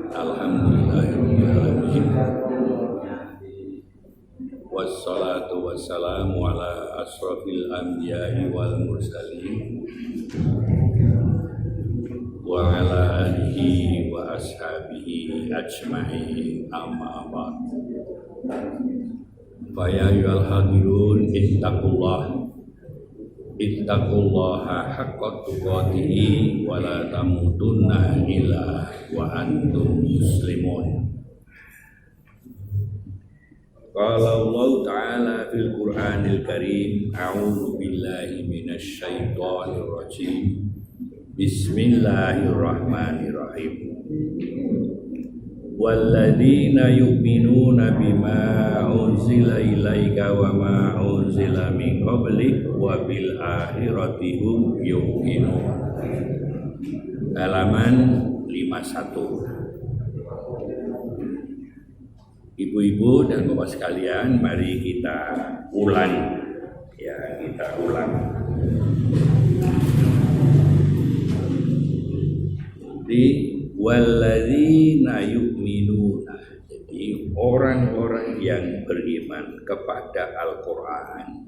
Alhamdulillahirabbil alamin. Wassalatu wassalamu ala asrofil anbiya'i wal mursalin wa ala alihi wa ashabihi ajma'in, amma ba'd. Fa ya ayyuhal hadirun ittaqullaha haqqa tuqatih wa la tamutunna illa wa antum muslimun. Qala Allah Ta'ala fil Qur'anil Karim, a'udzu billahi minasy syaithanir rajim. Bismillahirrahmanirrahim. Walladzina yu'minuna bima unzila ilaika wa ma unzila min qablik wa bil akhirati hum yuqinun. Halaman 51. Ibu-ibu dan bapak sekalian, mari kita ulang. Ya, kita ulang. Di walladzina yu'minuna, jadi orang-orang yang beriman kepada Al-Quran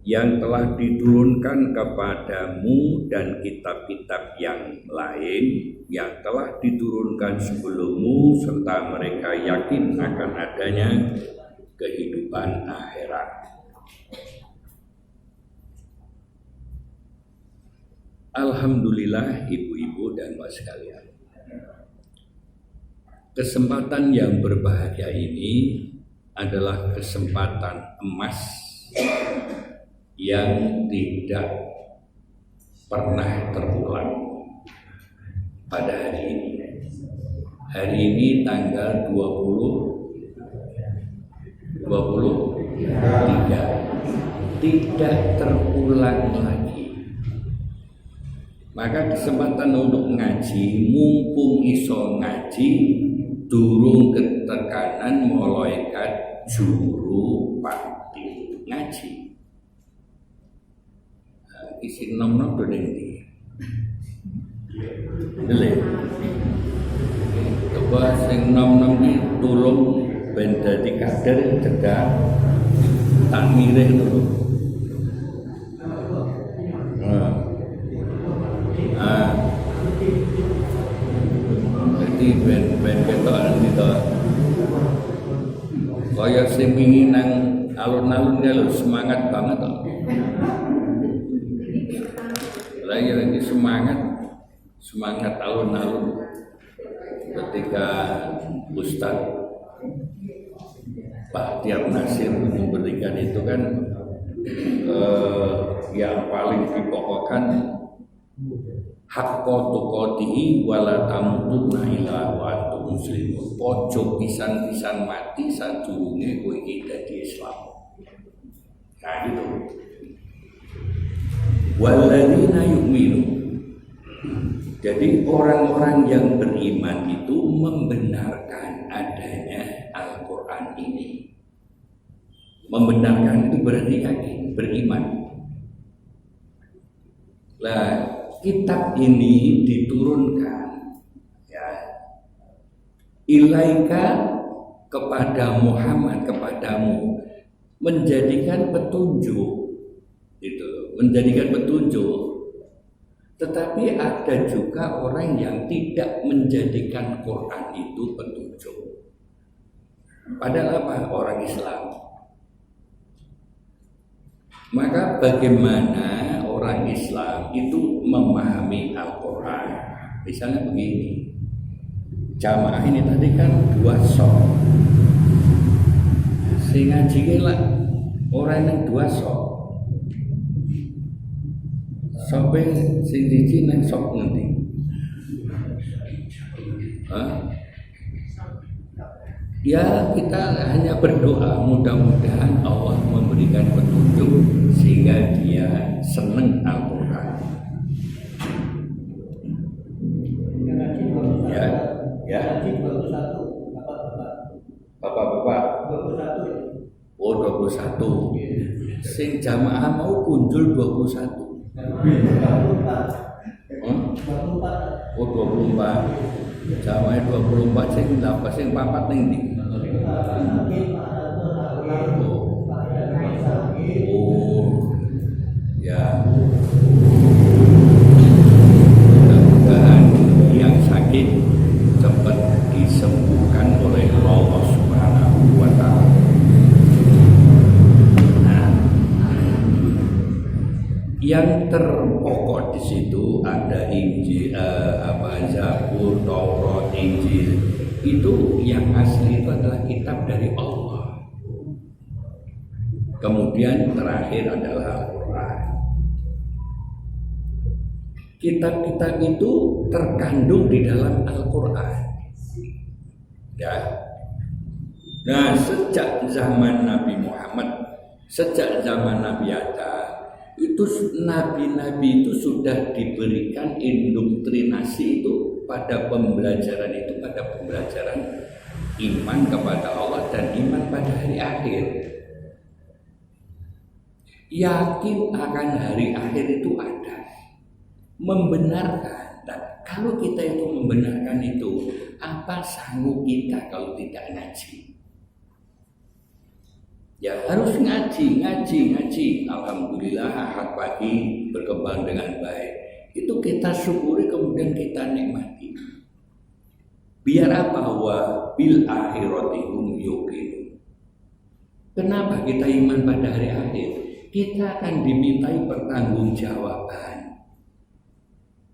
yang telah diturunkan kepadamu dan kitab-kitab yang lain yang telah diturunkan sebelummu, serta mereka yakin akan adanya kehidupan akhirat. Alhamdulillah, ibu-ibu dan bapak sekalian, kesempatan yang berbahagia ini adalah kesempatan emas yang tidak pernah terulang pada hari ini. Hari ini tanggal 23, tidak terulang lagi. Maka kesempatan untuk ngaji, mumpung iso ngaji, durung ketekanan malaikat juru pati ngaji. Isi nom-nom dolen iki. Lha. Coba sing nom-nom iki tulung ben dadi kader cedhak tak mirih lho. Jadi ben ketok gitu. Kaya sing wingi nang alun-alun lho, semangat banget kok. Lagi semangat alun-alun ketika Ustadz Bahtiar Nasir memberikan itu kan yang paling dipokokkan haqqa tuqatihi wa la tamutunna illa wa antum muslimun. Ojo pisan-pisan mati sadurunge kowe iki dadi Islam. Nah gitu. Walladzina yu'minu. Jadi orang-orang yang beriman itu membenarkan adanya Al-Quran ini. Membenarkan itu berarti yakin, beriman. Lah, kitab ini diturunkan ya, ilaika kepada Muhammad, kepadamu, menjadikan petunjuk. Itu menjadikan petunjuk. Tetapi ada juga orang yang tidak menjadikan Quran itu petunjuk. Padahal apa? Orang Islam. Maka bagaimana orang Islam itu memahami Al-Quran? Misalnya begini, jamaah ini tadi kan 2 sok. Sing ngaji lah orang yang 2 sok. Sampai sing siji nang sok ngendi? Ya, kita hanya berdoa mudah-mudahan Allah memberikan petunjuk sehingga dia senang Al-Quran. Ya. Bapak-bapak. Oh, 21. Sing jamaah mau kunjul 21. Oh 24. Jamaah 24 sing dapat sing papat ning ndi? Oh. Ya. Mudah-mudahan yang sakit cepat disembuhkan oleh Allah Subhanahu wa taala. Nah, yang terpokok di situ ada Injil, Zabur, Taurat, Injil. Itu yang asli itu adalah kitab dari Allah. Kemudian terakhir adalah Al-Quran. Kitab-kitab itu terkandung di dalam Al-Quran. Ya. Nah, sejak zaman Nabi Muhammad, sejak zaman Nabi Adam, itu nabi-nabi itu sudah diberikan indoktrinasi itu pada pembelajaran iman kepada Allah dan iman pada hari akhir. Yakin akan hari akhir itu ada, membenarkan. Dan kalau kita itu membenarkan itu, apa sanggup kita kalau tidak ngaji? Ya harus ngaji. Alhamdulillah ahad pagi berkembang dengan baik. Itu kita syukuri, kemudian kita nikmati. Biar apa? Wa bil akhirati hum yuqinun. Kenapa kita iman pada hari akhir? Kita akan dimintai pertanggungjawaban.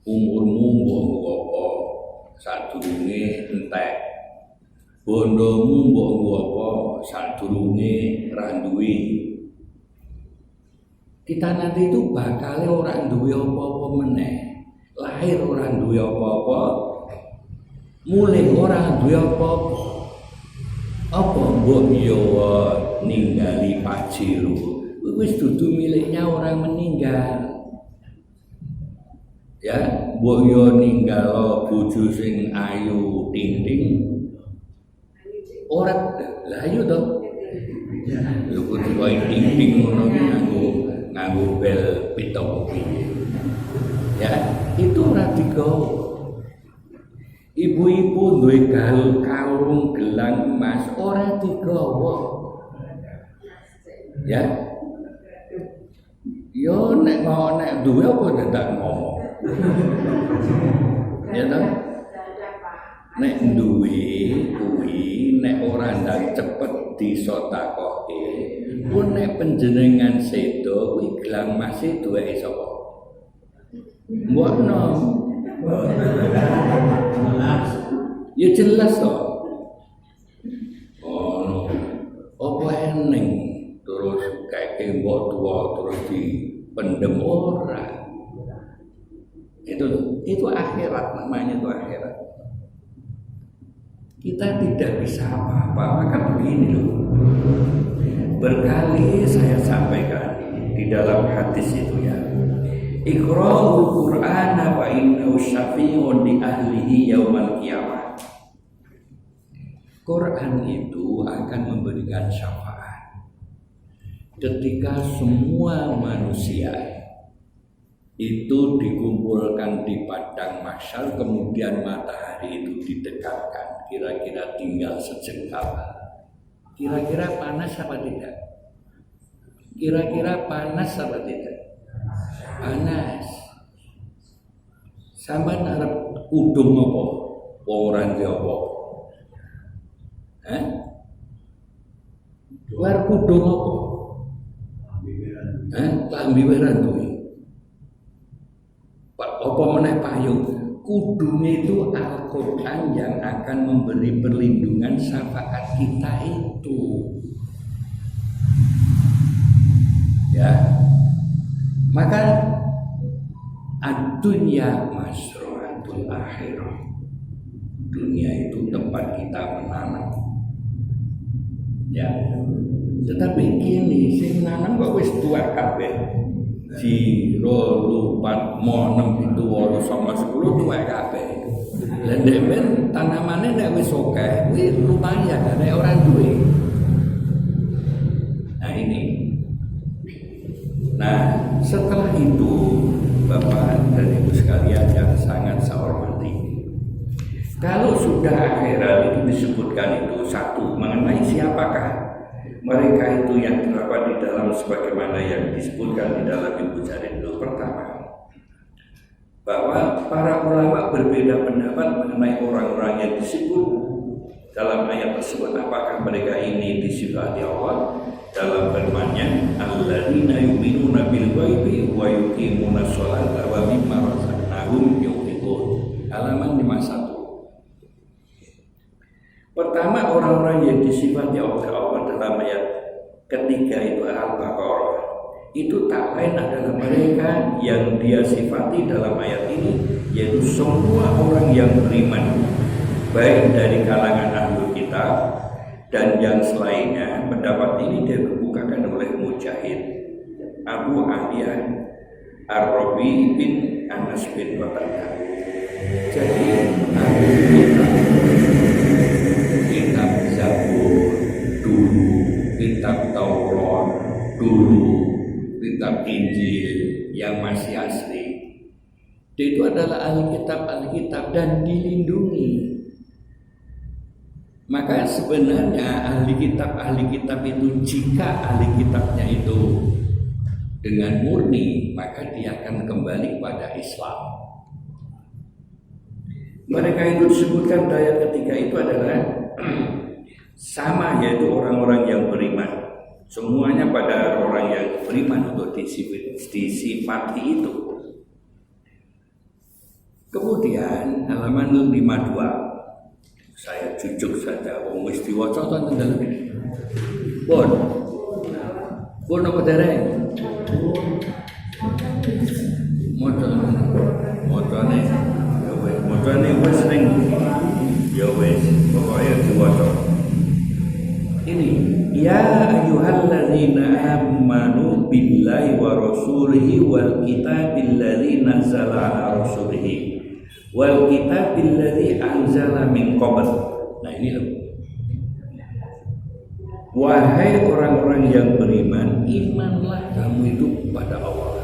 Umurmu mbok apa sadurunge entek. Bondomu mbok apa sadurunge ra duwe. Kita nanti itu bakal ora duwe apa-apa meneh. Lahir ora duwe apa-apa, mulih ora duwe apa-apa. Apa mbok yo ninggali paciru. Wis dudu miliknya orang meninggal. Ya, mbok yo ninggal bojo sing ayu ting-ting. Ora lah ayo to. Lho kudu koyo ting-ting ngono nganggo bel pitopi. Ya, itu ora digawa. Ibu-ibu duwe kalung gelang emas ora digawa. Ya. Yo nek duwe apa dadak ngomong. Ya toh? Nek duwe kuwi nek ora ndak cepet disodakoke. Ku nek panjenengan sedo kuwi gelang emas duweke sapa? Mbokno. Ya jelas toh. Oh, apa eneng terus kayak mbok tua terus dipendem ora. Itu akhirat, namanya itu akhirat. Kita tidak bisa apa-apa, maka begini loh. Berkali saya sampaikan di dalam hadis itu ya. Iqra'ul Qur'ana fa innahu syafi'un li ahlihi yaumal qiyamah. Quran itu akan memberikan syafaat ketika semua manusia itu dikumpulkan di padang mahsyar, kemudian matahari itu didekatkan, kira-kira tinggal sejengkal. Kira-kira panas apa tidak? Kira-kira panas apa tidak? Panas. Sampeyan arep udung apa? Ora apa? Luar kudung apa? Lambi weran kuwi. Apa meneh payung? Kudune itu Al-Quran yang akan memberi perlindungan syafaat kita itu. Ya. Maka ad-dunya masroatul akhirah. Dunia itu tempat kita menanam. Ya. Tetapi kini sing nanam kok wis tua kabeh. Jiro lupat mo 6 itu 8 9 10 tuwek kabeh. Lah nek men tanamane nek wis akeh kuwi lumayan nek ora duwe. Nah ini. Nah, setelah itu Bapak dan Ibu sekalian yang sangat saya hormati, Kalau sudah akhirat itu disebutkan itu satu mengenai siapakah mereka itu yang terdapat di dalam sebagaimana yang disebutkan di dalam Ibnu Jarir itu. Pertama, bahwa para ulama berbeda pendapat mengenai orang-orang yang disebut dalam ayat tersebut, apakah mereka ini disifati Allah dalam firman-Nya alladzina yu'minuna bil ghaibi wa yuqimuna sholata wa mimma razaqnahum yunfiqun, halaman 51. Pertama, orang-orang yang disifati oleh Allah dalam ayat ketiga itu Al-Baqarah, itu tak lain adalah mereka yang dia sifati dalam ayat ini, yaitu semua orang yang beriman, baik dari kalangan ahlu kitab dan yang selainnya. Pendapat ini dia kemukakan oleh Mujahid, Abu Aliyah, Ar-Rabi bin Anas bin Qatadah. Jadi ahlu kitab Zabur dulu, kitab Taurat dulu, kitab Injil yang masih asli, itu adalah Alkitab dan dilindungi. Maka sebenarnya ahli kitab itu, jika ahli kitabnya itu dengan murni, maka dia akan kembali kepada Islam. Mereka itu disebutkan ayat ketiga itu adalah sama, yaitu orang-orang yang beriman. Semuanya pada orang yang beriman untuk disifati itu. Kemudian halaman 52, saya jujuk saja, wis diwaca to tenggal iki. Pun apa dereng? Mocone wis ning ya wis, pokoke diwaca. Ini ya ayyuhalladzina amanu billahi wa rasulihi wal kitabil ladzi nazzala ala rasulihi wal kitabil ladzi anzala min qabl. Nah ini loh. Wahai orang-orang yang beriman, imanlah kamu itu kepada Allah.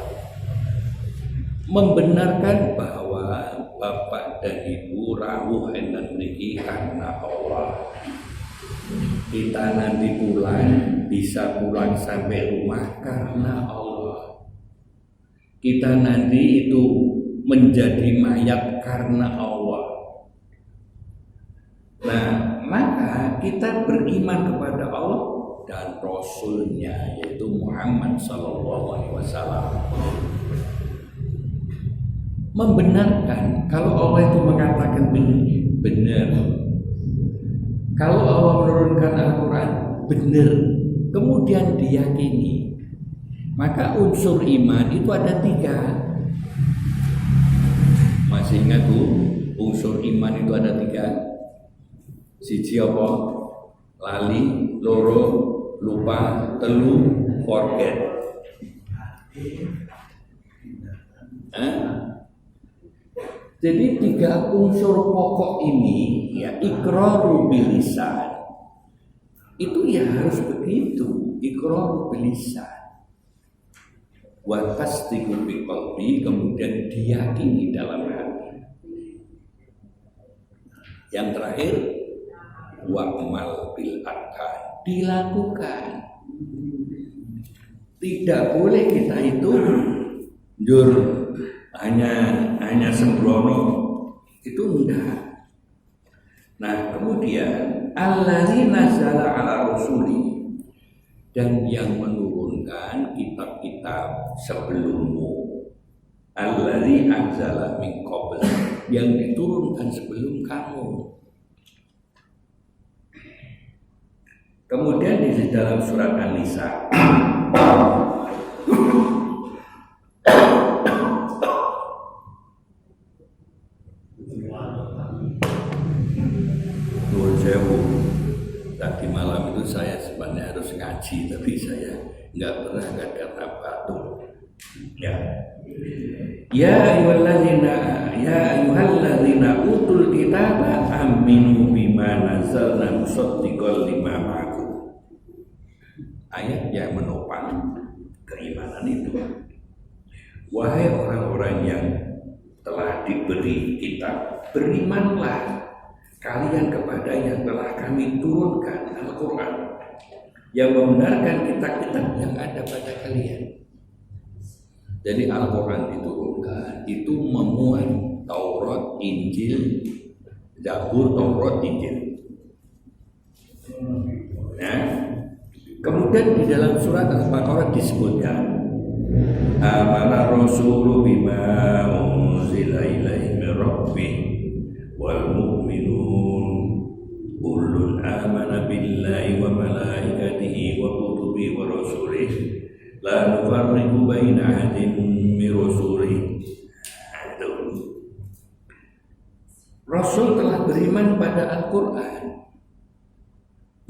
Membenarkan bahwa bapak dan ibu rawuh enten mriki karena Allah. Kita nanti bisa pulang sampai rumah karena Allah. Kita nanti itu menjadi mayat karena Allah. Nah, maka kita beriman kepada Allah dan Rasulnya, yaitu Muhammad SAW. Membenarkan kalau Allah itu mengatakan benar. Kalau Allah menurunkan Al-Quran benar, kemudian diyakini, maka unsur iman itu ada 3. Masih ingat tuh, unsur iman itu ada 3. Siji apa? Lali, loro, lupa, telu, forget. Jadi 3 unsur pokok ini, ya, iqraru bil lisan. Itu ya harus begitu, iqraru bil lisan. Wa tasdiqu bil qalbi, kemudian diyakini dalam hati. Yang terakhir, wa amal bil arkan, dilakukan. Tidak boleh kita itu hanya sembrono, itu enggak. Nah, kemudian allazi nazala ala rasuli, dan yang menurunkan kitab-kitab sebelummu, allazi anzala min qabl, yang diturunkan sebelum kamu. Kemudian di dalam surat An-Nisa tadi malam itu saya sebenarnya harus ngaji, tapi saya nggak pernah kata batu. Ya ayyuhalladzina utul kitaba aminu bima nazzalna musaddiqan lima ma'akum. Ayat yang menopang keimanan itu. Wahai orang-orang yang telah diberi kitab, berimanlah kalian kepada yang telah kami turunkan Al-Quran, yang membenarkan kitab-kitab yang ada pada kalian. Jadi Al-Quran diturunkan, itu memuat Taurat, Injil, Zabur, Taurat, Injil. Nah, kemudian di dalam surat Al-Baqarah disebutkan, amana rasulu bima unzila ilaihi min rabbih wal mu'minun kullun amana billahi wa malaikatihi wa kutubihi wa rasulih la nufarriqu baina ahadin min rusulih. Rasul telah beriman pada Al-Quran.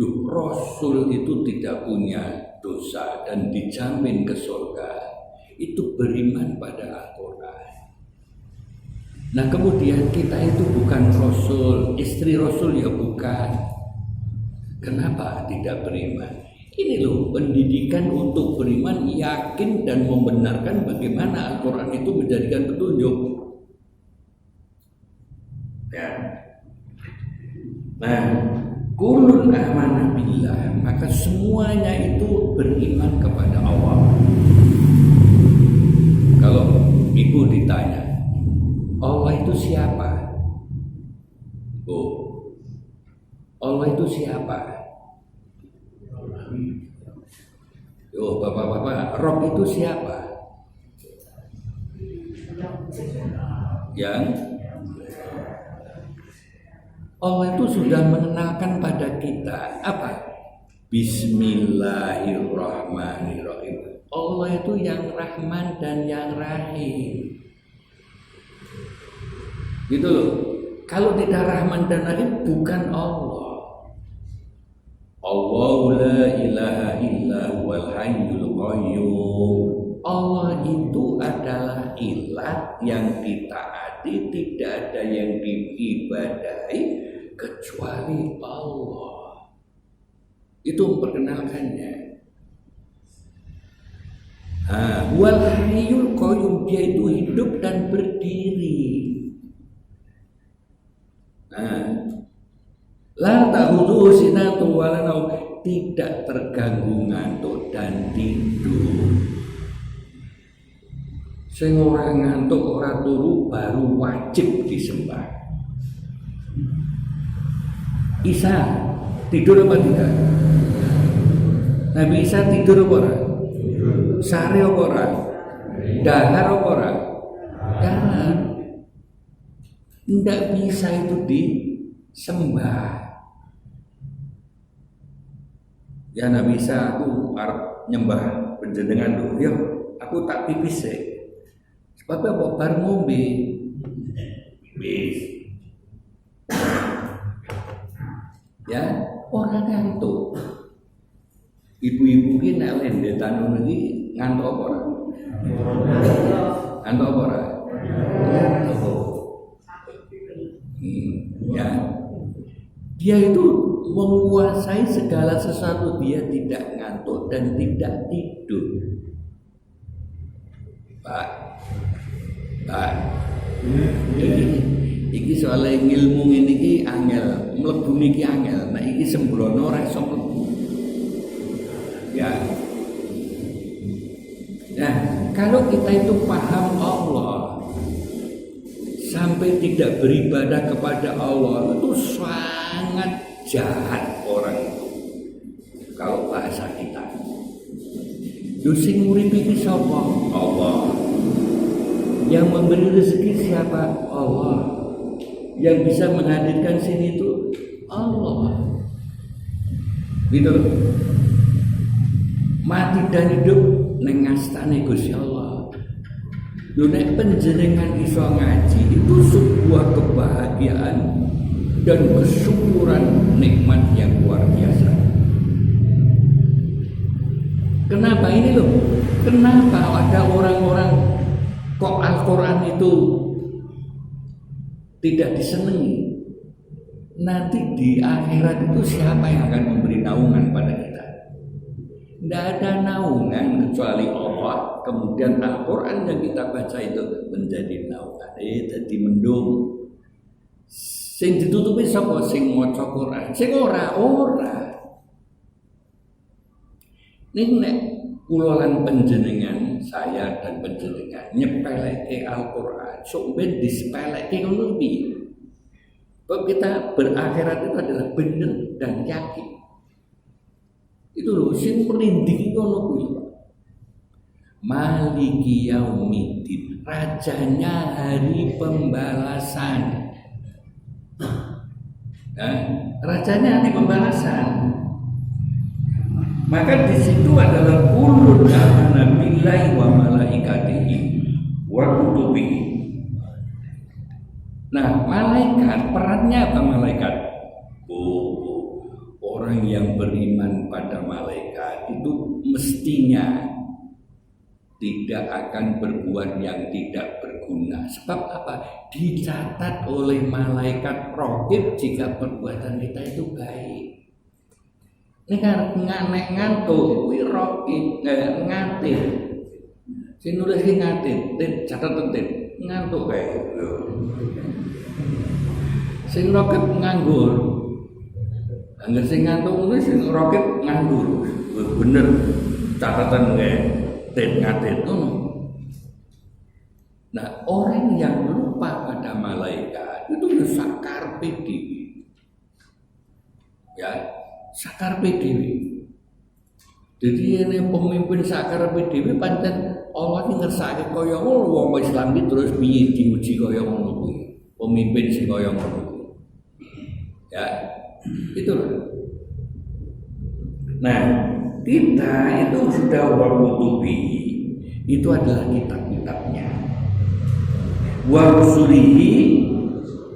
Rasul itu tidak punya dosa dan dijamin ke surga. Itu beriman pada Al-Quran. Nah kemudian kita itu bukan Rasul, istri Rasul ya bukan. Kenapa tidak beriman? Ini loh pendidikan untuk beriman, yakin dan membenarkan bagaimana Al-Quran itu menjadikan petunjuk. Ya. Nah, kullun amana billah, maka semuanya itu beriman kepada Allah. Kalau ibu ditanya, Allah itu siapa? Oh, Allah itu siapa? Oh, bapak-bapak, Rob itu siapa? Yang Allah itu sudah mengenalkan pada kita apa? Bismillahirrahmanirrahim. Allah itu yang Rahman dan yang Rahim. Gitu loh. Kalau tidak Rahman dan Rahim bukan Allah. Allahu la ilaha illa huwal hayyul qayyum. Allah itu adalah ilah yang ditaati, tidak ada yang diibadahi kecuali Allah. Itu memperkenalkannya. Wal hayyul qayyum, dia itu hidup dan berdiri. La ta'khudhuhu sinatun wa la naum, tidak terganggu ngantuk dan tidur. Sing ora ngantuk ora turu baru wajib disembah. Isa tidur apa tidak? Nabi Isa tidur apa ora? Sare apa ora? Dahar apa ora? Dahar. Tidak bisa itu disembah. Ya Nabi Isa, aku arep nyembah panjenengan lho. Yo, aku tak pipis sih. Sebab apa bar ngombe? Pipis. Ya, orang ngantuk. Ibu-ibu ki nek lendetan ngono iki ngantuk apa ora? Ngantuk apa ora? Ya. Dia itu menguasai segala sesuatu, dia tidak ngantuk dan tidak tidur. Pak. Iki soal ilmu ini ki angel, mlebu niki angel. Nah iki sembrono ora iso mlebu. Ya. Nah, kalau kita itu paham Allah sampai tidak beribadah kepada Allah, itu sangat jahat orang itu. Kalau bahasa kita, sing nguripi iki sapa? Allah. Yang memberi rezeki siapa? Allah. Yang bisa menghadirkan sini itu Allah. Gitu. Mati dan hidup ning ngastane Gusti Allah. Lho nek panjenengan iso ngaji itu sebuah kebahagiaan dan kesyukuran nikmat yang luar biasa. Kenapa ini loh? Kenapa ada orang-orang kok Al-Quran itu tidak disenangi? Nanti di akhirat itu siapa yang akan memberi naungan pada kita? Tidak ada naungan kecuali Allah. Kemudian Al-Quran yang kita baca itu menjadi naungan. Jadi mendung Sing ditutupi sapa sing maca Quran. Sing ora. Nek kula lan panjenengan, saya dan panjenengan nyepeleke Al-Qur'an, sok ben disepeleke ngono piye? Sebab kita berakhirat itu adalah benar dan yakin. Itu loh sing merinding ngono kuwi. Maliki Yaumiddin, rajanya hari pembalasan. Nah, rajanya hari pembalasan. Maka di situ adalah kullu amana billahi wa malaikatihi wa kutubihi. Nah, malaikat perannya apa malaikat? Orang yang beriman pada malaikat itu mestinya tidak akan berbuat yang tidak berguna. Sebab apa? Dicatat oleh malaikat raqib jika perbuatan kita itu baik. Ini kan ngantuk, kuwi raqib ngatin. Sing nulis ki ngatin, catat ten ngantuk kae. Sing raqib nganggur. Angger sing ngantuk kuwi sing raqib nganggur. Bener catatan kae ten ngatin ngono. Nah, orang yang lupa pada malaikat itu sakar PD. Ya, sakar PDW. Jadi ini pemimpin sakar PDW pancen Allah ki ngersake kaya ngono wong Islam iki terus piye diuji kaya ngono kuwi. Pemimpin sing kaya ngono kuwi. Ya, itu. Nah, kita itu sudah wa kutubi. Itu adalah kitab-kitabnya. Wa rusulihi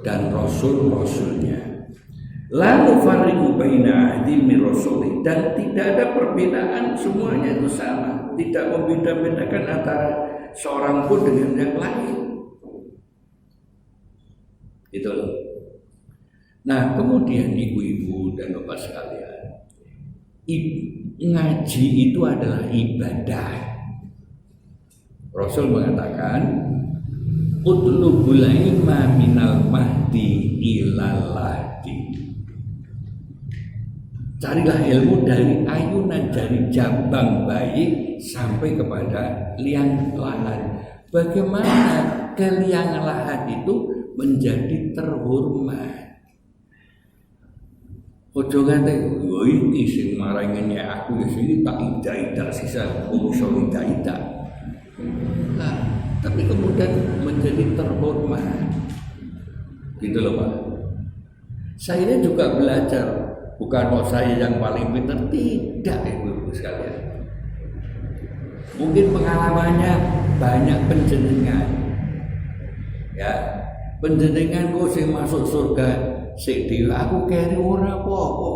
dan rasul-rasulnya. La nufarriqu baina ahadin min rasulih, dan tidak ada perbedaan, semuanya itu sama, tidak membeda-bedakan antara seorang pun dengan yang lain. Itu loh. Nah, kemudian ibu-ibu dan bapak sekalian, ngaji itu adalah ibadah. Rasul mengatakan, utlubul ilma minal mahdi ilal lahdi. Carilah ilmu dari ayunan jari jambang bayi sampai kepada liang lahat. Bagaimana ke liang lahat itu menjadi terhormat? Ojo ngate, "Woi, iki sing marangene aku ya sing tak ida-ida sisa iso ida-ida." Nah, tapi kemudian menjadi terhormat. Gitu loh, Pak. Saya juga belajar. Bukan mau saya yang paling pintar, tidak, ibu-ibu sekalian. Mungkin pengalamannya banyak penjenengan. Ya, penjenengan kok sing masuk surga sik dhewe, aku keri ora apa-apa.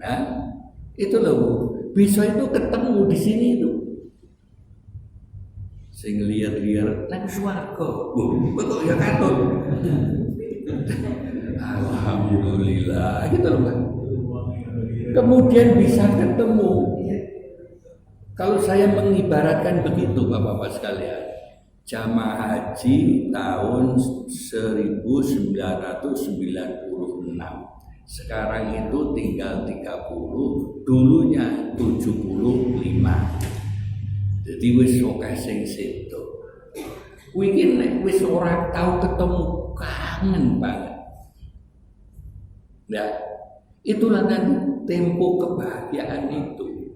Nah, itu loh, Bu. Bisa itu ketemu di sini itu. Sing liar-liar nang swarga. Bu, kok ya katut. Alhamdulillah, gitu loh Pak. Kemudian bisa ketemu. Kalau saya mengibaratkan begitu Bapak-bapak sekalian, jamaah haji tahun 1996. Sekarang itu tinggal 30, dulunya 75. Jadi wis akeh sing sedo. Kuwi iki nek wis ora tau ketemu kangen banget. Ya, itulah nanti tempo kebahagiaan itu.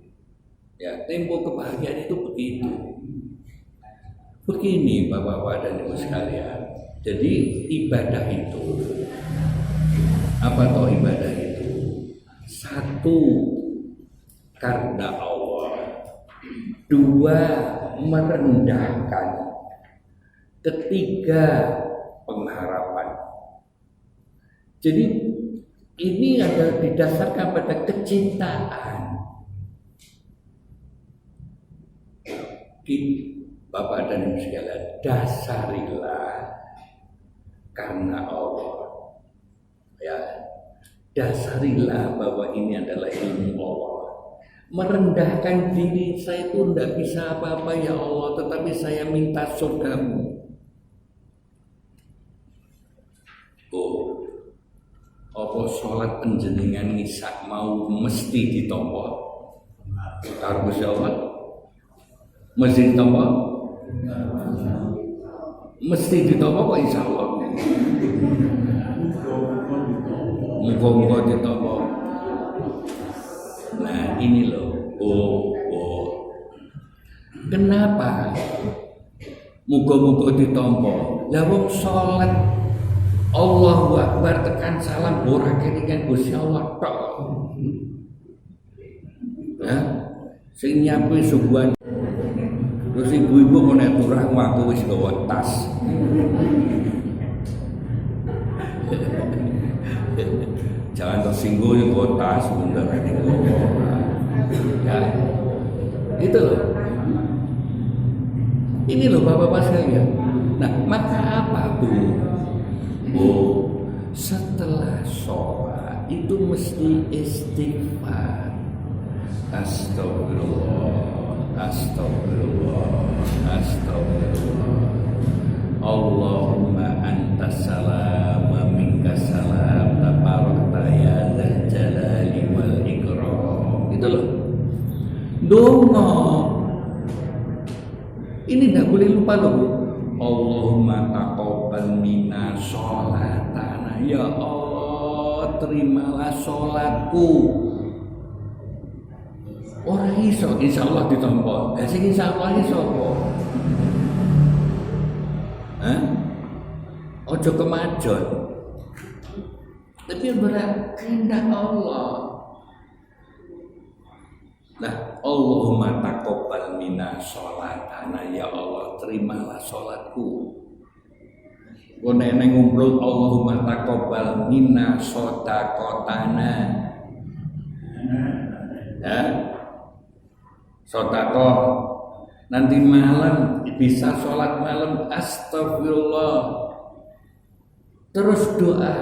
Ya, tempo kebahagiaan itu begitu. Begini Bapak-bapak dan Ibu sekalian. Jadi ibadah itu, apa toh ibadah itu? Satu, karena Allah. Dua, merendahkan. Ketiga, pengharapan. Jadi ini adalah didasarkan pada kecintaan. Bapak dan Ibu sekalian, dasarilah karena Allah. Ya, dasarilah bahwa ini adalah ilmu Allah. Merendahkan diri, saya itu tidak bisa apa-apa ya Allah, tetapi saya minta surgamu. Oh, apa sholat penjenengan ngisak mau mesti ditampa karo Gusti Allah? Mesti ditampa? Mesti ditampa kok insyaallah. Muga-muga ditampa. Nah, ini loh. Oh. Kenapa? Muga-muga ditampa. Lah wong salat Allahu Akbar tekan salam ora kelingan Gusti Allah tok. Ya. Sing nyapu subuhan. Terus ibu-ibu mau nek turah aku wis gawa tas. Jangan tersinggung yang gawa tas bunda ini gawa. Ya. Itu loh. Ini loh Bapak-bapak sekalian. Nah, maka apa tuh? Oh, setelah sholat itu mesti istighfar. Astagfirullah, Allahumma antas salam wa minkas salam tabarakta ya dzal jalali wal ikram. Itu loh. Donga. Ini tidak boleh lupa loh. Allahumma taqabbal minna sholatana. Ya Allah, terimalah sholatku. Orang iso insyaallah ditampa. Sing insyaallah iso apa? Hah? Ojo kemajon. Tapi berkehendak Allah. Nah, Allahumma taqabbal minna sholatana. Ya Allah, terimalah sholatku. Kau nek ngumpul Allahumma taqabbal minna shadaqatana. Ya. Sedekah. Nanti malam bisa sholat malam astagfirullah. Terus doa.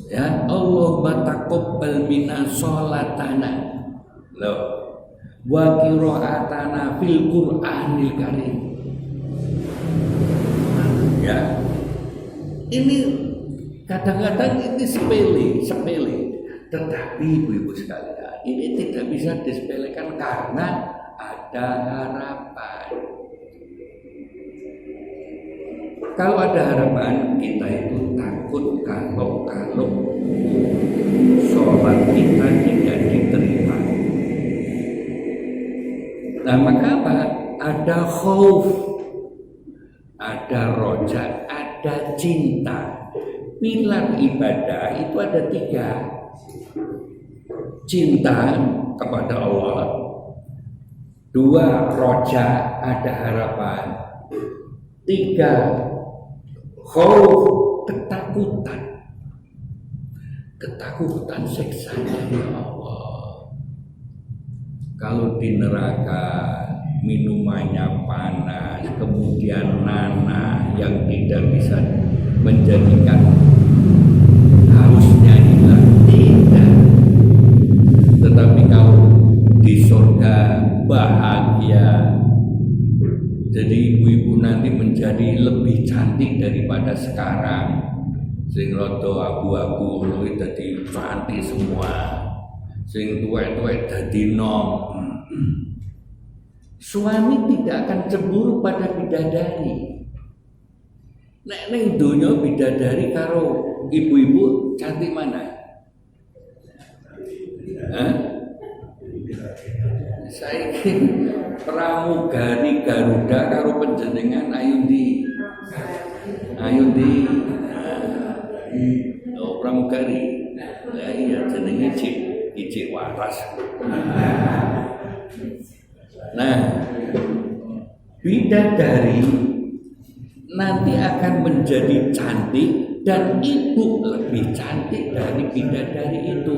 Ya, Allahumma taqabbal minna sholatana. Loh, wa qira'atana fil Qur'anil Karim. Ya. Ini kadang-kadang ini sepele, tetapi ibu-ibu sekalian, ini tidak bisa disepelekan karena ada harapan. Kalau ada harapan, kita itu takut kalau sholat kita tidak diterima. Nah, maka apa? Ada khauf, ada roja, ada cinta. Pilar ibadah itu ada 3. Cinta kepada Allah. 2, roja, ada harapan. 3, khauf, ketakutan. Ketakutan siksanya ya Allah. Kalau di neraka minumannya panas, kemudian nanah yang tidak bisa menjadikan hausnya hilang, tidak. Tetapi kalau di surga bahagia, jadi ibu-ibu nanti menjadi lebih cantik daripada sekarang. Sing rodo abu-abu itu jadi cantik semua. Sing tuwek-tuwek dadi nom. Suami tidak akan cemburu pada bidadari. Nek ning donya bidadari karo ibu-ibu cantik mana? Hah? Saiki pramugari Garuda karo panjenengan ayo ndi? Oh, pramugari. Lah iya jenenge Cik Waras. Nah, bidadari nanti akan menjadi cantik dan ibu lebih cantik dari bidadari itu.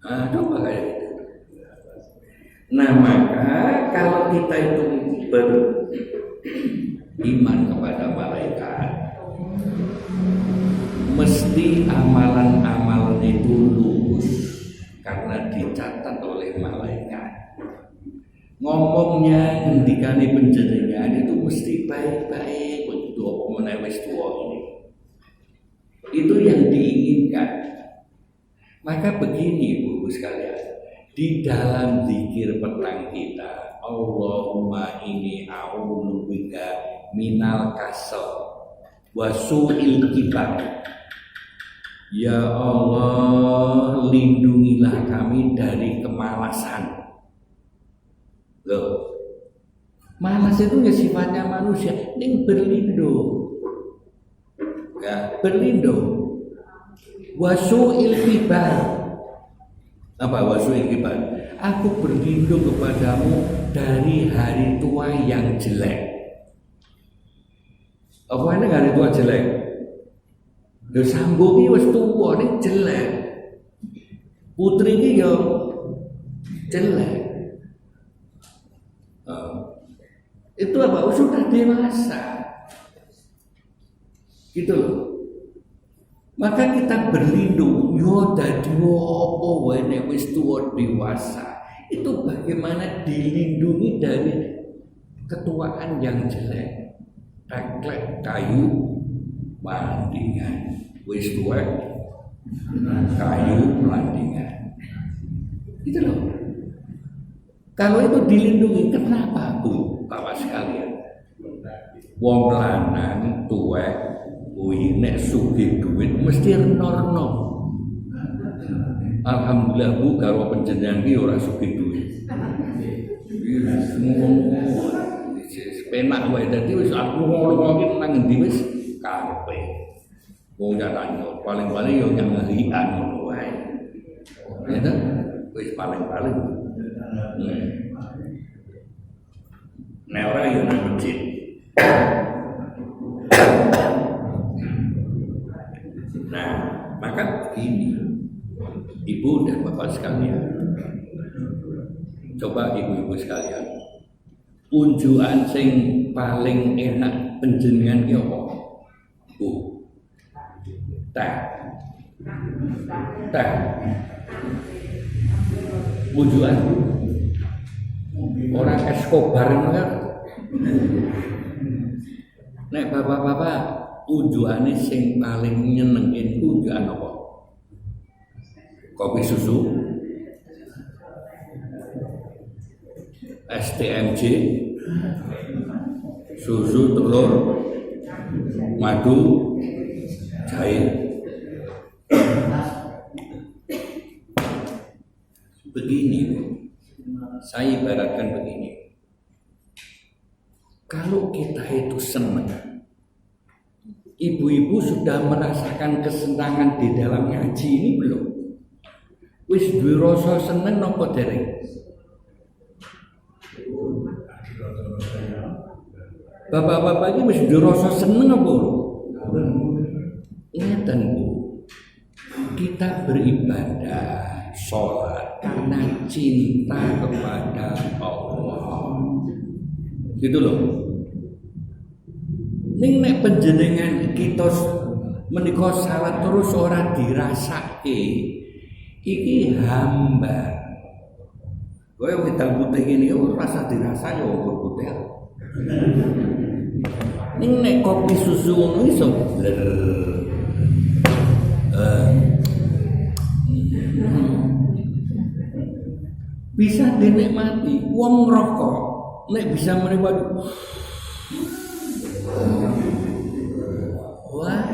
Nah, coba kayak gitu. Nah, maka kalau kita itu beriman kepada malaikat, mesti amalan-amalan itu lurus karena dicatat oleh malaikat. Ngomongnya ngendikane panjenengan itu mesti baik-baik, apa meneh wis tuwa ini. Itu yang diinginkan. Maka begini Ibu sekalian, di dalam zikir petang kita, Allahumma inni a'udzubika minal kasal wa su'il kibar. Ya Allah, lindungilah kami dari kemalasan. Loh, malas itu ya sifatnya manusia, ini berlindung. Ya, berlindung. Wasu'il kibar. Apa wasu'il kibar? Aku berlindung kepadamu dari hari tua yang jelek. Apa ini hari tua jelek? Ya sambung ini wis tua, ini jelek. Putri ini ya jelek. Itu apa? Sudah dewasa. Gitu loh. Maka kita berlindung, yo dadi apa wae nek wis tuwa dewasa. Itu bagaimana dilindungi dari ketuaan yang jelek. Teklek kayu landingan. Wis tuwa kayu landingan. Gitu loh. Kalau itu dilindungi, kenapa Bu? Bapak sekalian, wong lanang tuwek kuwi nek sugih duit mesti renorno. Alhamdulillah Bu karo panjenengan iki ora sugih duit. Wis penak wae dadi wis aku ngono iki nang endi wis karepe. Wong nyaranyo paling-paling yo nyangalian ngono wae. Ya ta? Wis paling-paling. Nah orang yang nang masjid. Nah, maka begini, Ibu dan Bapak sekalian, coba ibu-ibu sekalian, unjukan sing paling enak penjenengan ki apa? Bu, teh, unjukan. Orang Escobar kan. Nek bapak-bapak unjuane sing paling nyenengin unjukan apa? Kopi susu, STMJ, susu telur, madu, jahe. Begini, saya ibaratkan begini. Kalau kita itu senang, ibu-ibu sudah merasakan kesenangan di dalam ngaji ini belum? Wis duwe rasa seneng napa dereng? Bapak-bapak ini wis duwe rasa seneng apa? Ingatan Bu, kita beribadah, sholat karena cinta kepada Allah. Gitu loh. Ning nek panjenengan kita menika salat terus ora dirasake, iki hamba. Kowe wedang putih ngene yo rasa dirasa yo putih. Ning nek kopi susu ngono iso bler. Bisa dinikmati wong rokok nek bisa menikmati. Wah,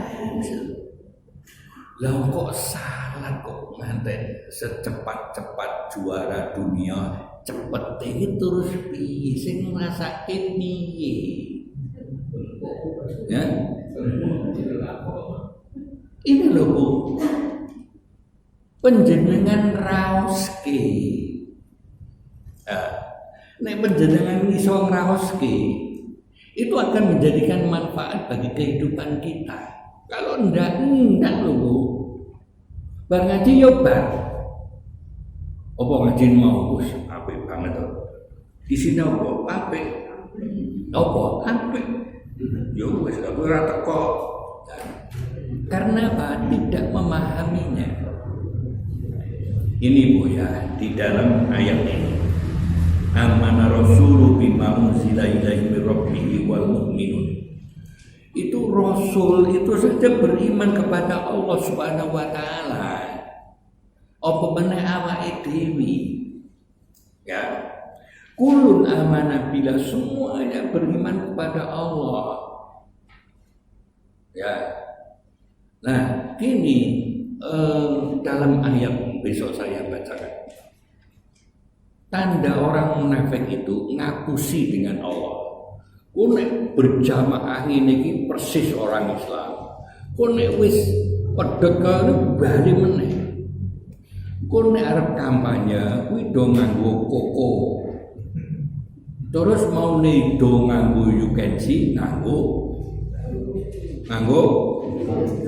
lah kok salah kok ngantek secepat-cepat juara dunia cepet iki terus piye sing ngrasake piye? Ya. Ini loh Bu, panjenengan raoske. Nek panjenengan iso ngraoske, itu akan menjadikan manfaat bagi kehidupan kita. Kalau enggak loh Bu. Bar ngaji yo bar. Apa ngaji mau Gus? Apik banget to. Di sini apa? Apik. Apa? Apik. Yo wis aku ora teko. Karena apa? Tidak memahaminya. Ini Bu ya, di dalam ayat ini. Amana rasulu bima unzila ilaihi min rabbih wal mu'minun. Itu Rasul itu saja beriman kepada Allah Subhanahu wa taala. Apa meneh awake dhewe. Ya. Kulun amanah bila semuanya beriman kepada Allah. Ya. Nah, kini dalam ayat besok saya bacakan. Tanda orang munafik itu ngakusi dengan Allah. Konek berjamaah ini persis orang Islam. Konek wis pedhot karo bali meneh. Konek arep kampanye kuwi do nganggo koko. Terus mau nih do nganggo you can see nganggo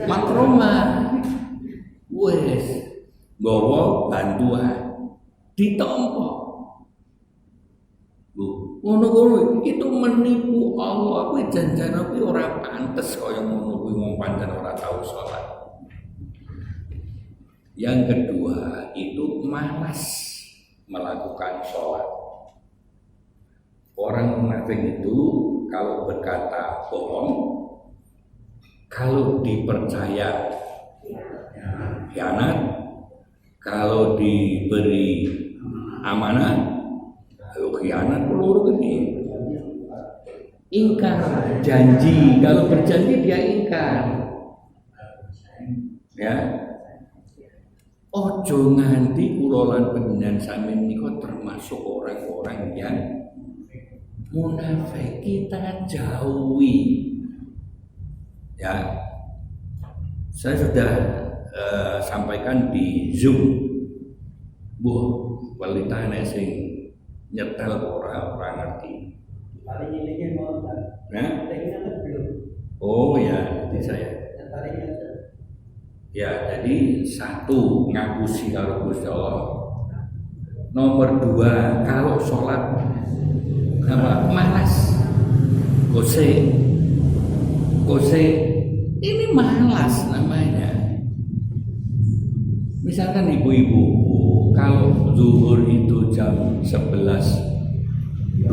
makroma. Wes nggawa bantuan ditampa. Ngono-ngono itu menipu Allah. Kuwi janjane kuwi ora pantes kaya ngono kuwi wong pancen ora tau salat. Yang kedua itu malas melakukan sholat. Orang munafik itu kalau berkata bohong, kalau dipercaya khianat, kalau diberi amanah khianat, peluru gede. Ingkar janji, kalau berjanji dia ingkar. Ya. Ojo nganti kula lan panjenengan sami menika termasuk orang-orang yang munafik, kita jauhi. Ya. Saya sudah sampaikan di Zoom. Kualitasnya sing nyetel orang ngerti. Nah? Oh ya, jadi saya. Ya, jadi satu ngakusi karo Gusti Allah. Nomor dua, kalau sholat malas, kose, ini malas namanya. Misalkan ibu-ibu, kalau zuhur itu jam 11.20,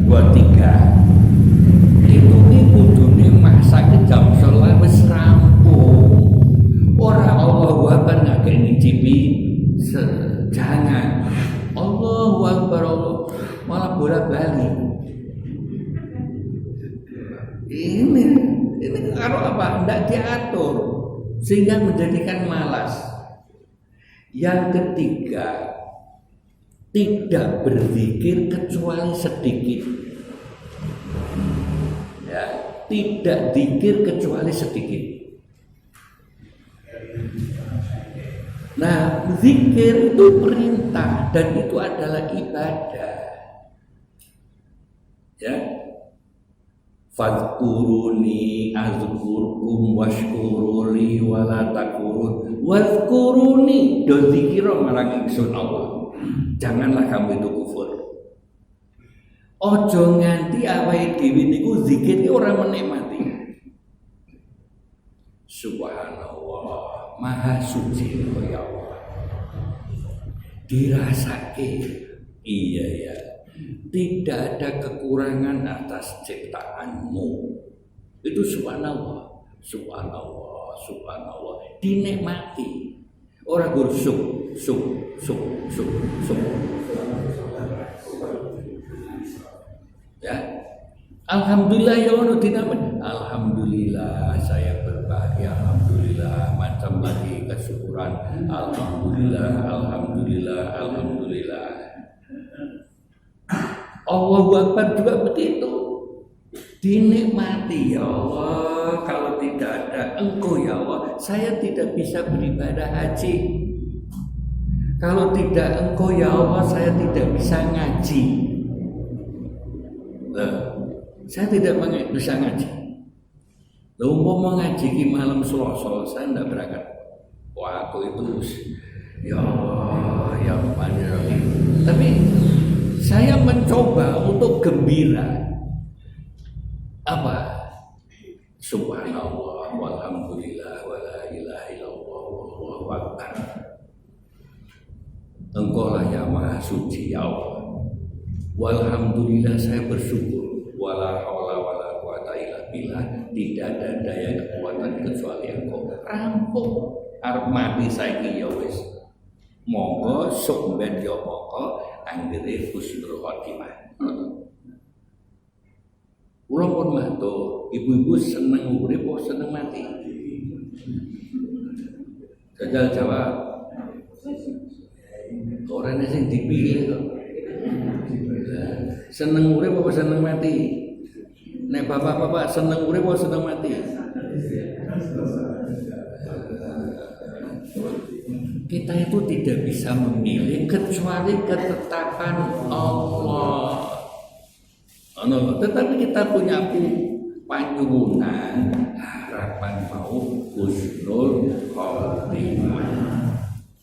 23, itu kudune masak ke jam sholat wis rampung. Ora Allahu Akbar ngake ngicipi, jangan. Allahu Akbar, Allah malah bolak-balik. Ini karo apa? Tidak diatur sehingga menjadikan malas. Yang ketiga, tidak berzikir kecuali sedikit. Ya, tidak zikir kecuali sedikit. Nah, zikir itu perintah dan itu adalah ibadah. Ya. Fadhkuruni azkurkum washkuruli wala takfurun. Wadhkuruni do zikira marang ingsun Allah. Janganlah kamu itu kufur. Ojo nganti awake dhewe niku zikir iki ora menikmati. Subhanallah, maha suci ya Allah. Dirasake. Iya ya. Tidak ada kekurangan atas ciptaanmu. Itu subhanallah, subhanallah, subhanallah. Dinikmati. Orang gursuk, suk. Ya. Alhamdulillah ya Allah dinamakan. Alhamdulillah saya berbahagia. Alhamdulillah macam lagi kesyukuran. Alhamdulillah. Allahu Akbar juga begitu. Dinikmati ya Allah. Kalau tidak ada Engkau ya Allah, saya tidak bisa beribadah haji. Kalau tidak Engkau ya Allah, saya tidak bisa ngaji. Saya tidak bisa ngaji. Lalu mau ngaji di malam Selasa, saya tidak berangkat. Waktu itu ya panjang. Tapi saya mencoba untuk gembira. Apa? Subhanallah walhamdulillah wala ilaha illallah wallahu akbar. Engkau lah yang maha suci ya Allah. Walhamdulillah saya bersyukur. Wala haula wala quwata billah, tidak ada daya kekuatan kecuali engkau. Rampung arep mati saiki ya wis. Monggo sok ben ya monggo anggere husnul khotimah. Kula pun matur, ibu-ibu seneng urip apa seneng mati? Jajal jawab. Orangnya sing dipilih kok. Seneng urip apa seneng mati? Nek bapak-bapak seneng urip apa seneng mati? Kita itu tidak bisa memilih kecuali ketetapan Allah. Tetapi kita punya panyuwunan harapan mau husnul khotimah.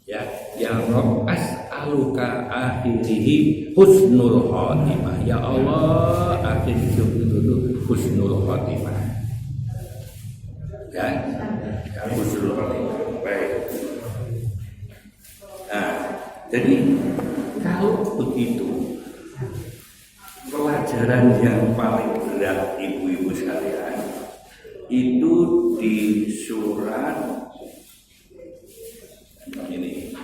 Ya Rabb as'aluka akhirihi husnul khotimah. Ya Allah, akhir hidup itu husnul khotimah. Ya husnul khotimah. Baik. Nah, jadi kalau begitu pelajaran yang paling berat ibu-ibu sekalian itu di surat ini,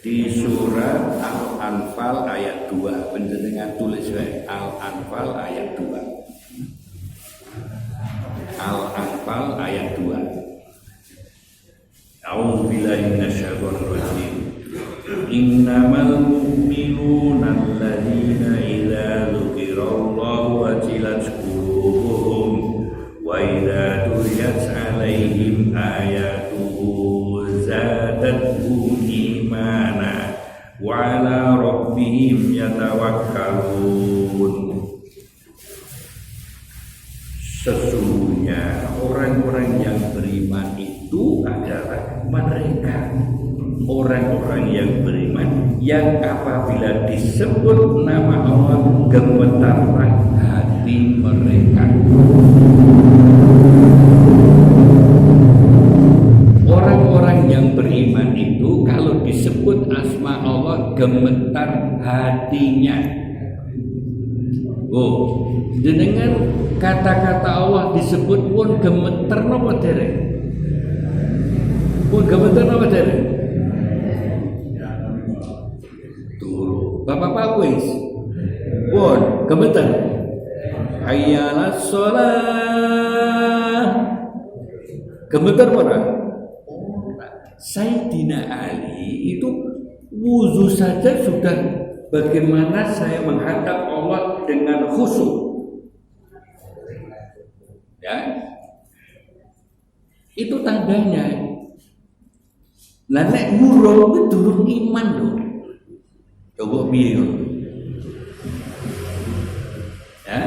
di surat Al-Anfal ayat 2. Penjenengan tulis Al-Anfal ayat 2. Al-Anfal ayat 2. A'udzubillahi minasyaitonir rajim. Innamal mu'minuna alladzina idza dzukirallahu wajilat qulubuhum wa idza tuliyat 'alaihim ayatuhu zadatuhum imana wa 'ala rabbihim yatawakkalun. Sesungguhnya orang-orang yang beriman itu adalah mereka orang-orang yang beriman yang apabila disebut nama Allah gemetarlah hati mereka. Orang-orang yang beriman itu kalau disebut asma Allah gemetar hatinya. Oh, dengan kata-kata Allah disebut pun gemeter napa dereng? Pun gemeter napa dereng? Turu. Bapak-bapak wis. Pun gemeter. Hayyalas shalah. Gemeter ora? Sayyidina Ali itu wuzu saja sudah bagaimana saya menghadap Allah dengan khusyuk. Ya, itu tandanya. Lah nek murung kuwi durung iman lho. Coba piye yo? Ya.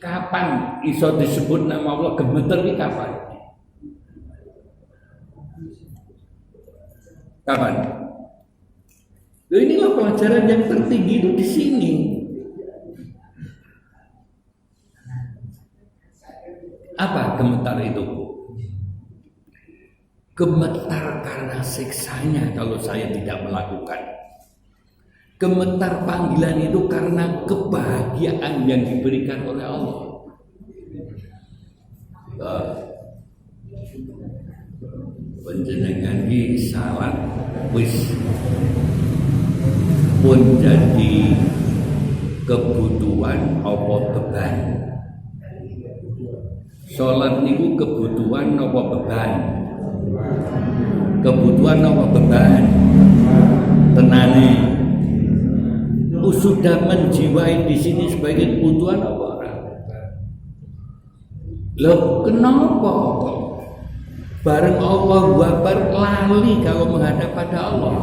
Kapan iso disebut nama Allah gemeter iki kapan? Kapan? Loh, inilah pelajaran yang tertinggi itu di sini. Apa gemetar itu? Gemetar karena siksanya kalau saya tidak melakukan. Gemetar panggilan itu karena kebahagiaan yang diberikan oleh Allah. Panjenengan iki salat wis pun jadi kebutuhan apa beban. Salat niku kebutuhan apa beban? Kebutuhan apa beban? Tenane. Sudah menjiwai di sini sebagai kebutuhan apa orang? Loh, kenapa kok bareng Allah Akbar lali kalau menghadap pada Allah?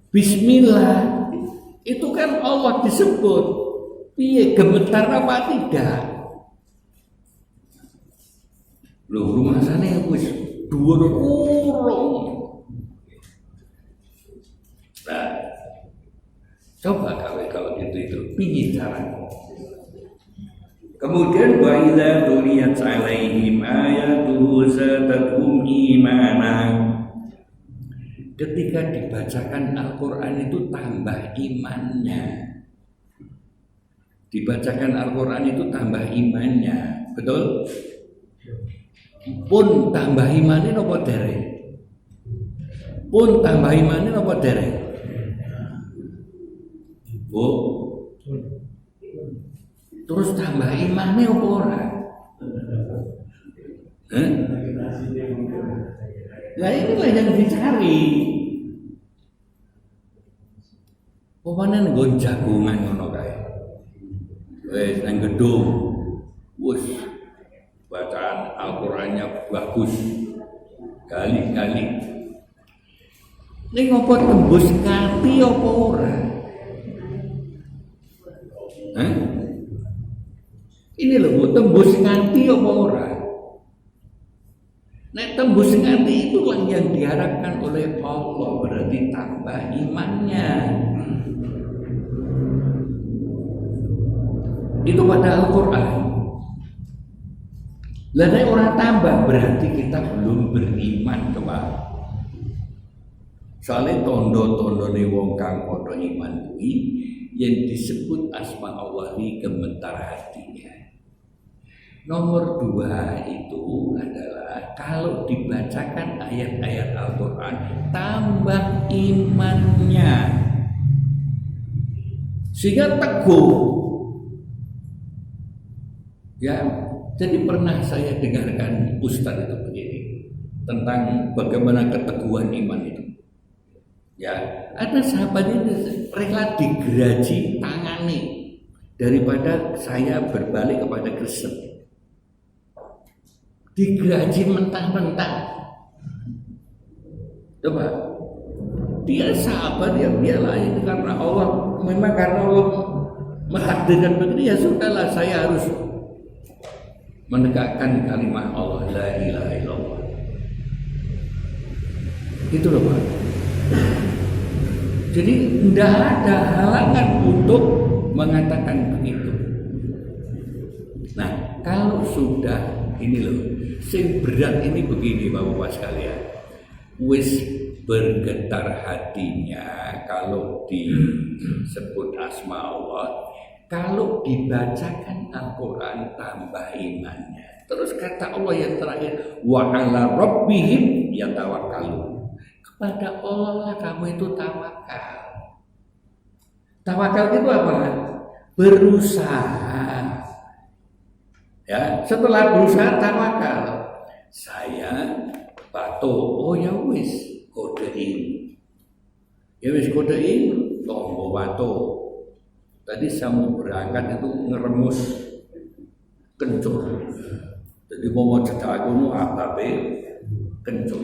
Bismillah itu kan Allah disebut. Piye gemetar apa tidak? Loh, rumah sana wis dhuwur urung. Nah, coba kalau itu piye caranya? Kemudian wa idza tuliyat 'alaihim ayatuhu zadatuhum imana. ketika dibacakan Al-Quran itu tambah imannya. Dibacakan Al-Quran itu tambah imannya. Betul? Pun tambah imannya apa dereng? Pun tambah imannya apa dereng? Bu, terus tambah imannya apa ora? Nah inilah yang dicari. Pokoknya nggon jagungan ngono kae. Wis nang gedung. Wis bacaan Al-Qur'annya bagus. Kali-kali. Ning ngopo tembus kati apa ora? Ini loh, tembus nganti apa ora? Nek tembus nganti itulah yang diharapkan oleh Allah, berarti tambah imannya. Itu pada Al-Quran. Lalu orang tambah berarti kita belum beriman, coba. Soalnya tondo-tondo nih wong kang padha iman kuwi yang disebut asma Allah di gemetar hatinya. Nomor 2 itu adalah kalau dibacakan ayat-ayat Al-Quran tambah imannya sehingga teguh. Ya, jadi pernah saya dengarkan Ustaz itu begini tentang bagaimana keteguhan iman itu. Ya, ada sahabatnya rela digeraji tangane daripada saya berbalik kepada Kristen. Digaji mentah-mentah. Coba, dia sahabat yang dia lain karena Allah, memang karena Allah mentakdirkan begini, ya sudahlah saya harus menegakkan kalimat Allah la ilaha illallah. Itu loh Pak. Jadi tidak ada halangan untuk mengatakan begitu. Nah, kalau sudah ini loh, sing berat ini begini Bapak-bapak sekalian. Wis bergetar hatinya kalau disebut asma Allah, kalau dibacakan Al-Quran tambah imannya. Terus kata Allah yang terakhir, wa 'ala rabbihim yatawakkalun. Kepada Allah lah kamu itu tawakal. Tawakal itu apa? Berusaha. Ya, setelah berusaha tawakal. Saya patuh, oh ya wis kodein. Ya wis kodein, tonggo patuh. Tadi saya mau berangkat itu ngeremus kencur. Jadi mau cedak aku apa kencur.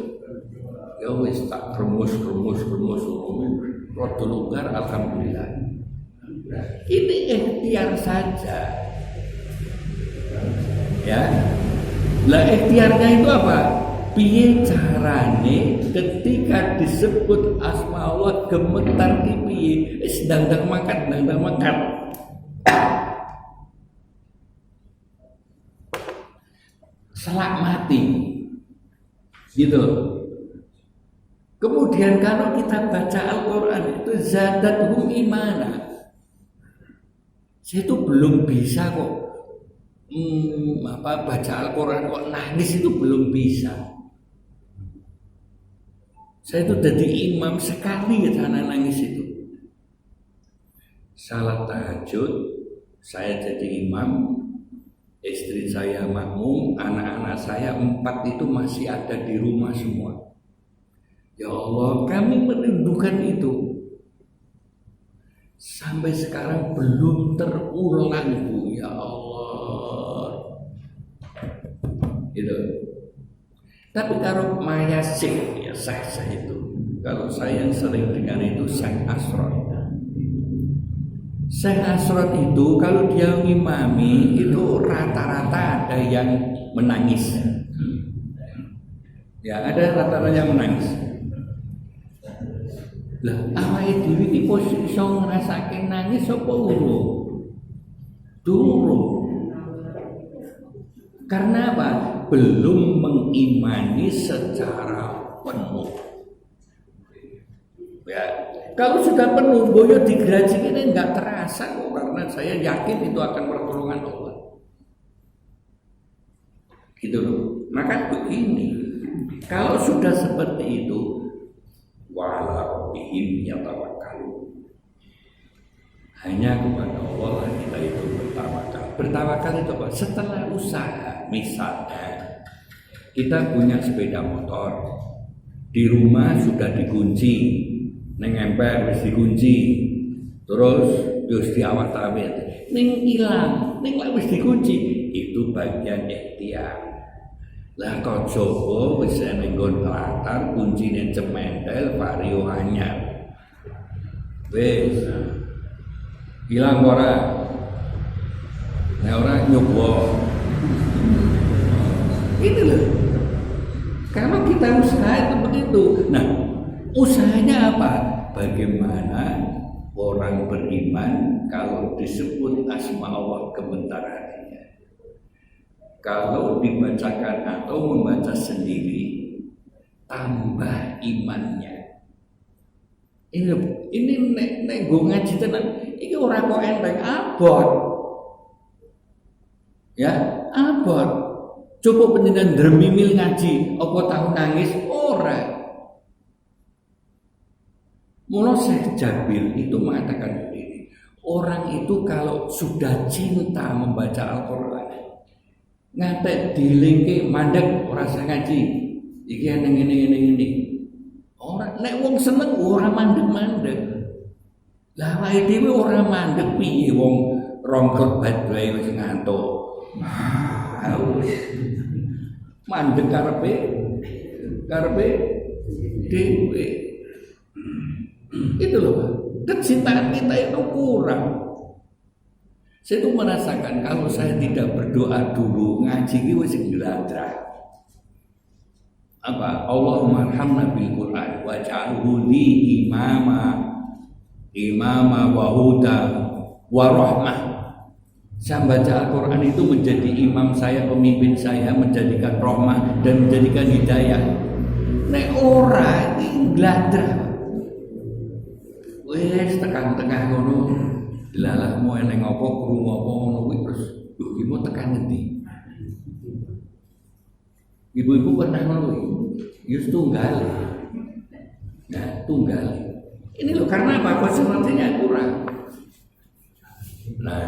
Ya wis tak remus rada longgar alhamdulillah. Ini ikhtiar saja. Ya. Lah ikhtiarnya itu apa? Piye carane ketika disebut asma Allah gemetar ki piye? Wis ndang makan. Selak mati. Gitu. Kemudian kalau kita baca Al-Quran itu zadathum imana. Saya itu belum bisa kok baca Al-Quran kok nangis itu belum bisa. Saya itu jadi imam sekali ya sana nangis itu. Salat tahajud, saya jadi imam, istri saya makmum, anak-anak saya 4 itu masih ada di rumah semua. Ya Allah, kami merindukan itu. Sampai sekarang belum terulang Bu, ya Allah. Gitu. Tapi kalau Maya Syekh, ya sah itu. Kalau saya yang sering dengar itu Syekh Asrot. Syekh Asrot itu kalau dia ngimami itu rata-rata ada yang menangis. Ya ada rata-rata yang menangis. Lah awake dhewe iki posisi iso ngrasake nangis apa durung? Karena apa? Belum mengimani secara penuh. Ya, kalau sudah penuh boyo digaji ini nggak terasa kok, karena saya yakin itu akan pertolongan Allah. Gitu loh. Maka begini, kalau sudah seperti itu, wala rabbihim yatawakkalun. Hanya kepada Allah lah kita itu bertawakal. Bertawakal itu apa? Setelah usaha, misalnya kita punya sepeda motor, di rumah sudah dikunci, neng emper wis dikunci, terus terus diawat-awat, neng hilang, neng wis dikunci, itu bagian ikhtiar. Lah kok coba wis neng nggon latar kuncine cementel vario anyar, wis hilang ora, nah ora nyoba. Ini loh, kalau kita usaha itu begitu. Nah, usahanya apa? Bagaimana orang beriman kalau disebut asma Allah gemetar hatinya, kalau dibacakan atau membaca sendiri tambah imannya. Ini nek go ngaji tenan, ini orang kok enteng abot. Ya, abot. Coba penjenengan dremimil ngaji, apa tahu nangis ora. Mula Syekh Jabil itu mengatakan begini, orang itu kalau sudah cinta membaca Al-Qur'an, ngatek dilingke mandek ora usah ngaji. Iki ngene. Ora nek wong seneng ora mandek-mandek. Lah awake dhewe ora mandek piye wong rongkot bae wis ngantuk. Mandek karepe dhewe. Itu loh, kecintaan kita itu kurang. Saya tuh merasakan kalau saya tidak berdoa dulu, ngaji ini wis geladrah. Apa? Allahumma arhamna bil Qur'an waj'alhu li imama wa huda wa rahmah. Saya baca Al-Quran itu menjadi imam saya, pemimpin saya, menjadikan rahmah dan menjadikan hidayah. Nek ora iki gladrah. Wes tekan tengah ngono. Dilalah mau eneng apa krungu apa ngono kuwi terus lho iki mau tekan ngendi? Ibu-ibu pernah ngono iki. Ya tunggal. Nah, tunggal. Ini loh karena apa? Konsentrasinya kurang. Nah,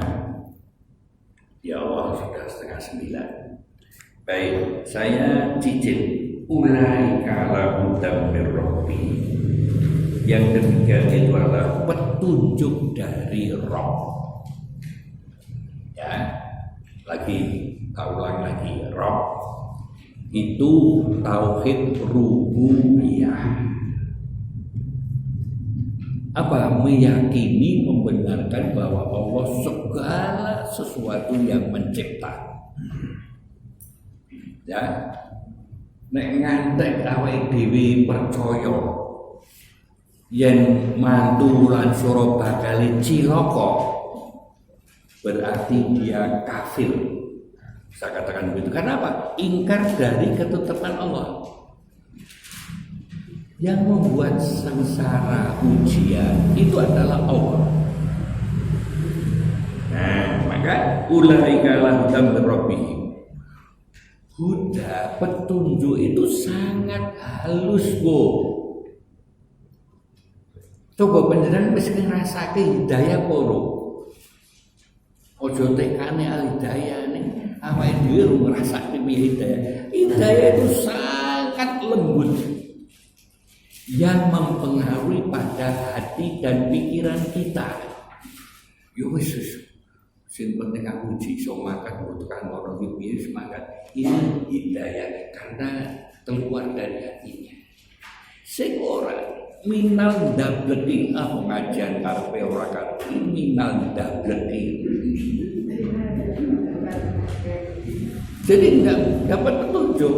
ya Allah sudah 8:30. Baik, saya cicip ulaika ala hudam mir rabbi. Yang demikian itu adalah petunjuk dari Rabb. Ya, lagi ulang lagi Rabb itu tauhid rububiyah. Apa? Meyakini, membenarkan bahwa Allah segala sesuatu yang mencipta. Ya, nek ngantek awake dhewe percaya yen mantu lan sura bakal cilaka, berarti dia kafir. Saya katakan begitu. Karena apa? Ingkar dari ketetapan Allah. Yang membuat sengsara ujian itu adalah Allah. Nah, maka ulaika lahum rabbihim. Huda, petunjuk itu sangat halus, Bu. Coba panjenengan wis ngrasake hidayah poro. Ojo tekane al-hidayah ning awake dhewe ngrasake hidayah. Hidayah itu sangat lembut yang mempengaruhi pada hati dan pikiran kita. Yo wis sing penting aku iso makan butuhkan orang iki semangat. Ini hidayah karena keluar dari hatinya. Sing ora minal dableki pengajian karepe ora karepe minal dableki. Jadi enggak dapat petunjuk.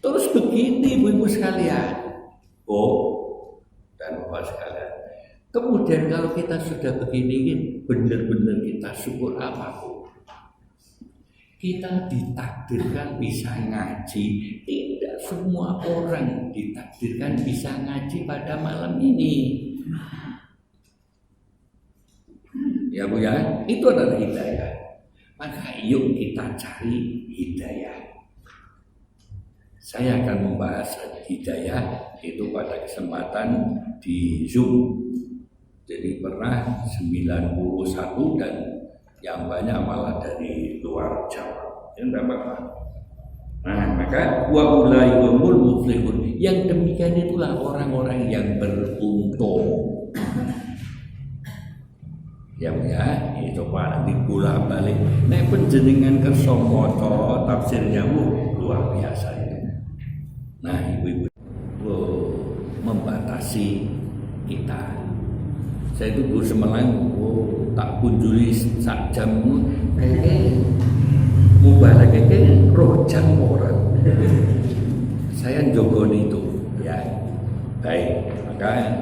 Terus begini ibu-ibu sekalian. Dan bapak sekalian. Kemudian kalau kita sudah begini, benar-benar kita syukur apapun. Kita ditakdirkan bisa ngaji, tidak semua orang ditakdirkan bisa ngaji pada malam ini. Ya Bu ya, itu adalah hidayah. Maka yuk kita cari hidayah. Saya akan membahas hidayah itu pada kesempatan di Zoom. Jadi pernah 91 dan yang banyak malah dari luar Jawa. Ya enggak apa-apa. Nah, maka wa ulai humul muflihun. Yang demikian itulah orang-orang yang beruntung. Ya itu Pak nanti pula balik. Nek penjenengan kersa maca tafsirnya luar biasa itu. Nah, ibu-ibu membatasi kita. Saya itu Bu Semelang tak kunjuli sak jam mubalak roh jam orang. Saya jogoni itu ya. Baik, maka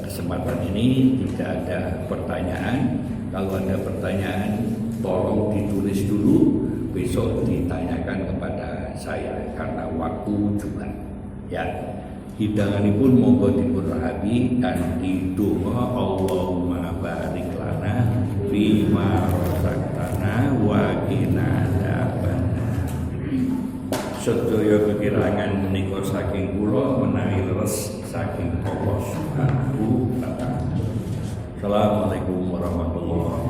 kesempatan ini tidak ada pertanyaan. Kalau ada pertanyaan tolong ditulis dulu, besok ditanyakan kepada saya karena waktu juga ya. Hidanganipun monggo dipun rahabi dan didonga Allahumma barik lana fima razaqtana wa qina adzabannar. Sedaya kekirangan menika saking kula menawi leres saking Allah Subhanahu wa taala. Assalamualaikum warahmatullahi wabarakatuh.